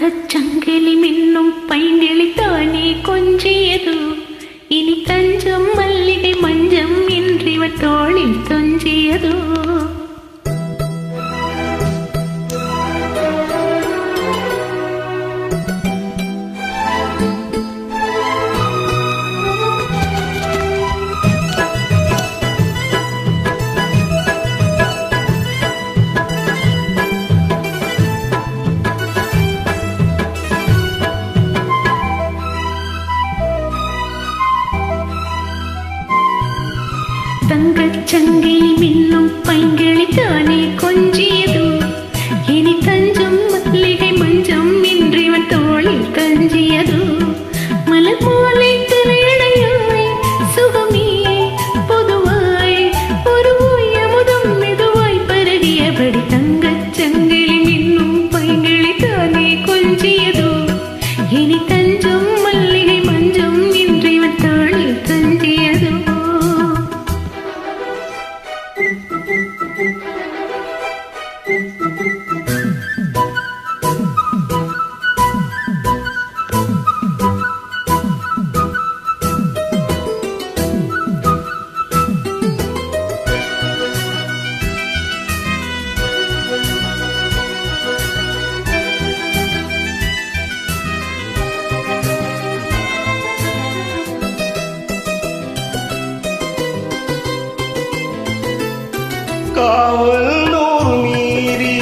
தங்கச் சங்கிலி மின்னும் பைங்கிளித்தானே கொஞ்சியது. இனி தஞ்சம் மல்லிகை மஞ்சம் என்றிவன் தோளில் தொஞ்சியதோ. தங்கச் சங்கிலி மின்னும் பைங்கிளித்தானே கொஞ்சியது. இனி தஞ்சம் மல்லிகை மஞ்சம் என்றிவன் தோளில் தஞ்சியதோ. மலர் மாலை திரையடையாய் சுகமே பொதுவாய் ஒரு அமுதம் மெதுவாய் பருகியபடி தங்கச் சங்கிலி மின்னும் பைங்கிளித்தானே கொஞ்சியதோ. இனி தஞ்சம் மல்லிகை மஞ்சம் என்றிவன் தோளில் தஞ்சியதோ. காவல் நூறு மீறி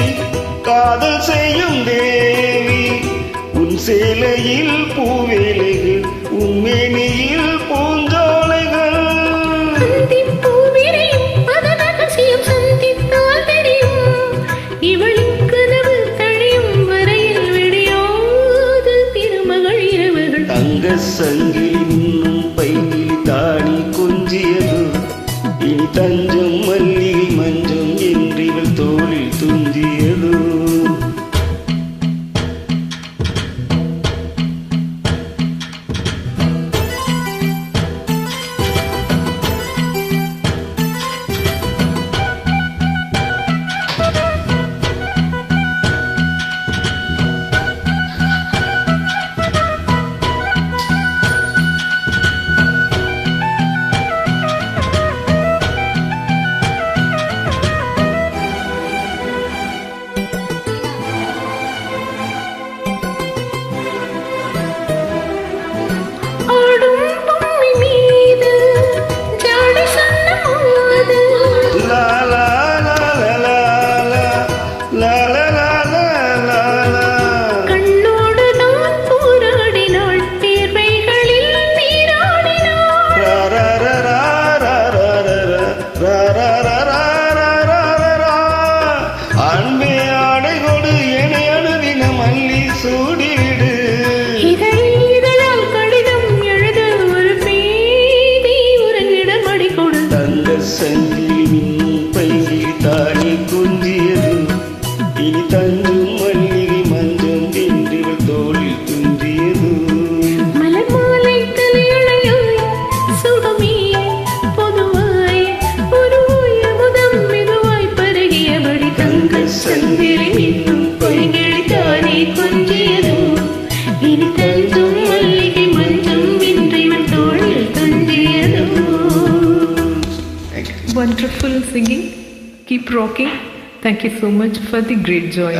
காதல் செய்யும் தேவி, உன் சேலையில் பூவேலைகள் உன்மேனியில் பூஞ்சோலைகள். இவளின் கனவு தழியும் வரையில் விடையாது திருமகள் இரவுகள். தங்க சங்கிலி இன்னும் பைங்கிலி தாடி கொஞ்சியது. இனி தஞ்சம் மல்லிகை மஞ்சம் என்றிவள் தோளில் துஞ்சியது. அன்பே ஆடை கொடு என அணுவின மல்லி சூடிவிடு. இதழால் கடிதம் எழுத ஒரு பேதி உறங்கிடம் அடி கொடு. தங்க சங்கிலி மின்னும் பைங்கிலி தாடி கொஞ்சியது. இனி தஞ்சும் மல்லிகை மஞ்சம் என்றிவள் தோளில் துஞ்சியது. மலர் மாலை தலையணையாய் சுகமே பொதுவாய் ஒரு அமுதம் மெதுவாய் பருகியபடி தங்கச் சங்கிலி மின்னும் பைங்கிளித்தானே கொஞ்சியதோ. இனி தஞ்சும் மல்லிகை மஞ்சம் என்றிவன் தோளில் தஞ்சியதோ. Wonderful singing. Keep rocking. Thank you so much for the great joy.